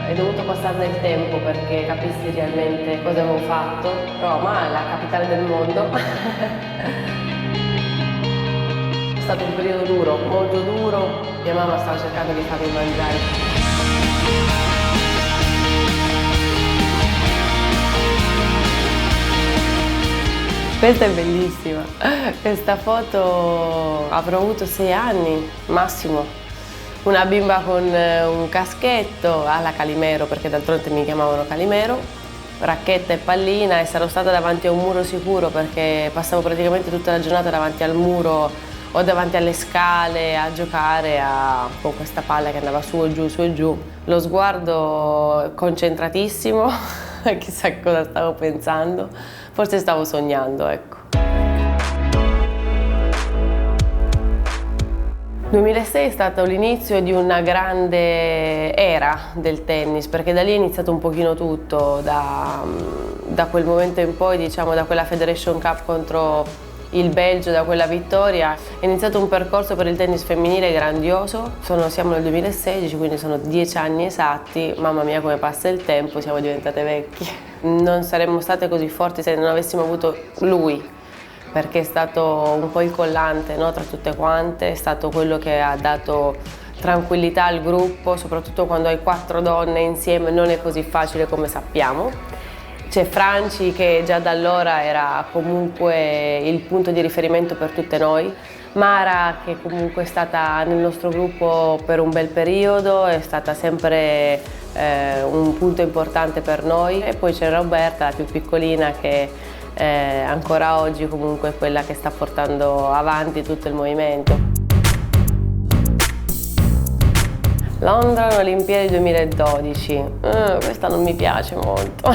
È dovuto passare del tempo perché capissi realmente cosa avevo fatto. Roma è la capitale del mondo. È stato un periodo duro, molto duro. Mia mamma stava cercando di farmi mangiare. Questa è bellissima. Questa foto avrò avuto 6 anni, massimo. Una bimba con un caschetto alla Calimero, perché d'altronde mi chiamavano Calimero, racchetta e pallina, e sarò stata davanti a un muro sicuro perché passavo praticamente tutta la giornata davanti al muro o davanti alle scale a giocare con questa palla che andava su e giù. Lo sguardo concentratissimo, chissà cosa stavo pensando, forse stavo sognando, ecco. 2006 è stato l'inizio di una grande era del tennis, perché da lì è iniziato un pochino tutto, da quel momento in poi, diciamo, da quella Federation Cup contro il Belgio, da quella vittoria, è iniziato un percorso per il tennis femminile grandioso. Siamo nel 2016, quindi sono 10 anni esatti, mamma mia come passa il tempo, siamo diventate vecchie. Non saremmo state così forti se non avessimo avuto lui, perché è stato un po' il collante, no, tra tutte quante, è stato quello che ha dato tranquillità al gruppo, soprattutto quando hai 4 donne insieme non è così facile come sappiamo. C'è Franci che già da allora era comunque il punto di riferimento per tutte noi, Mara che comunque è stata nel nostro gruppo per un bel periodo, è stata sempre un punto importante per noi, e poi c'è Roberta, la più piccolina, che ancora oggi comunque è quella che sta portando avanti tutto il movimento. Londra, Olimpiadi 2012, questa non mi piace molto.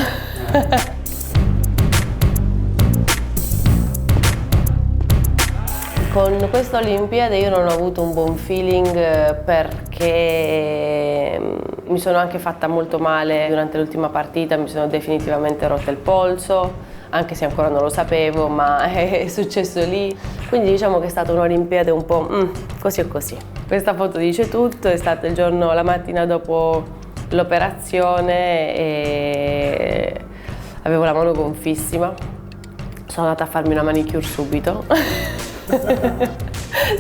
Con questa Olimpiade io non ho avuto un buon feeling perché mi sono anche fatta molto male durante l'ultima partita, mi sono definitivamente rotta il polso, anche se ancora non lo sapevo, ma è successo lì. Quindi diciamo che è stata un'Olimpiade un po' così e così. Questa foto dice tutto, è stato il giorno, la mattina dopo l'operazione e avevo la mano gonfissima. Sono andata a farmi una manicure subito.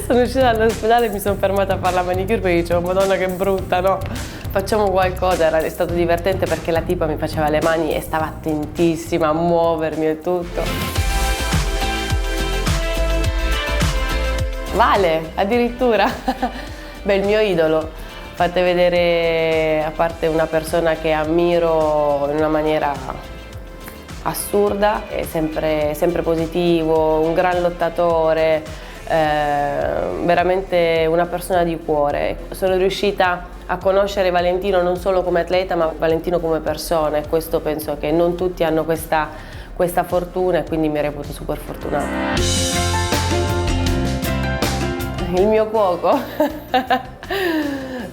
Sono uscita dall'ospedale e mi sono fermata a fare la manicure perché dicevo Madonna che brutta, no? Facciamo qualcosa, è stato divertente perché la tipa mi faceva le mani e stava attentissima a muovermi e tutto. Vale, addirittura. Beh, il mio idolo. Fate vedere, a parte una persona che ammiro in una maniera assurda, è sempre positivo, un gran lottatore, veramente una persona di cuore. Sono riuscita a conoscere Valentino non solo come atleta ma Valentino come persona, e questo penso che non tutti hanno questa fortuna, e quindi mi reputo super fortunata. Il mio cuoco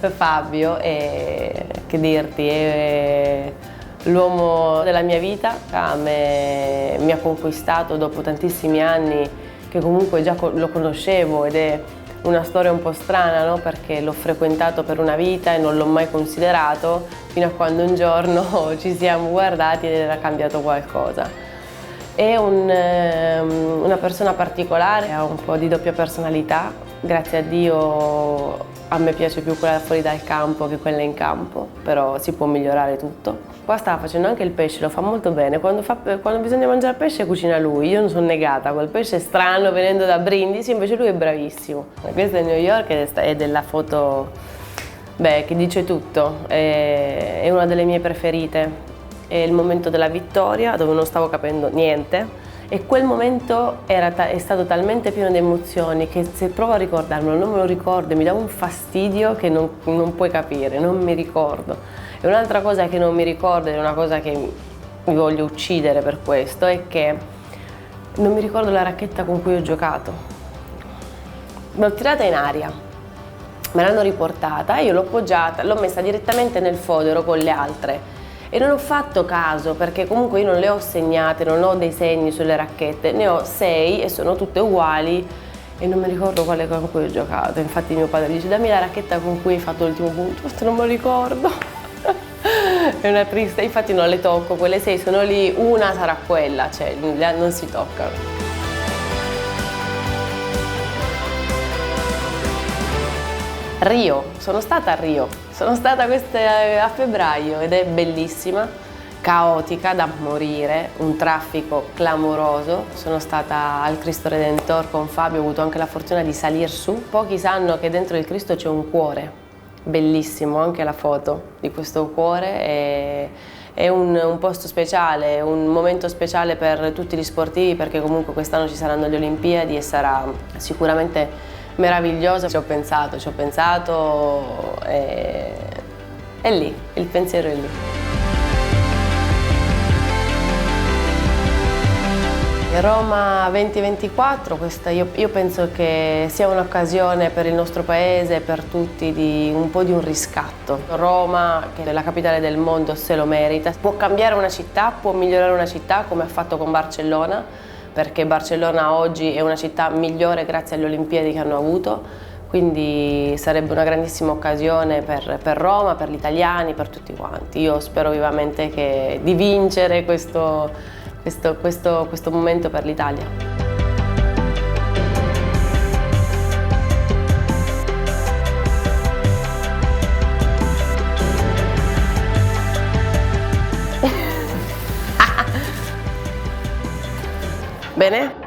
Fabio, che dirti, è l'uomo della mia vita, mi ha conquistato dopo tantissimi anni che comunque già lo conoscevo, ed è una storia un po' strana, no? Perché l'ho frequentato per una vita e non l'ho mai considerato fino a quando un giorno ci siamo guardati ed era cambiato qualcosa. È una persona particolare, ha un po' di doppia personalità, grazie a Dio a me piace più quella fuori dal campo che quella in campo, però si può migliorare tutto. Qua stava facendo anche il pesce, lo fa molto bene, quando bisogna mangiare pesce cucina lui, io non sono negata, quel pesce è strano venendo da Brindisi, invece lui è bravissimo. Questa è New York ed è della foto, che dice tutto, è una delle mie preferite, è il momento della vittoria dove non stavo capendo niente. E quel momento è stato talmente pieno di emozioni che se provo a ricordarmelo non me lo ricordo, mi dà un fastidio che non puoi capire, non mi ricordo. E un'altra cosa che non mi ricordo, ed è una cosa che mi voglio uccidere per questo, è che non mi ricordo la racchetta con cui ho giocato. L'ho tirata in aria, me l'hanno riportata, io l'ho appoggiata, l'ho messa direttamente nel fodero con le altre. E non ho fatto caso perché comunque io non le ho segnate, non ho dei segni sulle racchette, ne ho 6 e sono tutte uguali e non mi ricordo quale con cui ho giocato. Infatti mio padre dice dammi la racchetta con cui hai fatto l'ultimo punto, questo non me lo ricordo. È una triste, infatti non le tocco, quelle 6 sono lì, una sarà quella, cioè non si toccano. Rio, sono stata a Rio, sono stata a febbraio ed è bellissima, caotica da morire, un traffico clamoroso. Sono stata al Cristo Redentor con Fabio, ho avuto anche la fortuna di salir su. Pochi sanno che dentro il Cristo c'è un cuore, bellissimo, anche la foto di questo cuore. È un posto speciale, un momento speciale per tutti gli sportivi, perché comunque quest'anno ci saranno le Olimpiadi e sarà sicuramente meraviglioso. Ci ho pensato, e è lì, il pensiero è lì. Roma 2024, io penso che sia un'occasione per il nostro paese e per tutti di un po' di un riscatto. Roma, che è la capitale del mondo, se lo merita. Può cambiare una città, può migliorare una città come ha fatto con Barcellona, perché Barcellona oggi è una città migliore grazie alle Olimpiadi che hanno avuto, quindi sarebbe una grandissima occasione per Roma, per gli italiani, per tutti quanti. Io spero vivamente di vincere questo momento per l'Italia. Bene?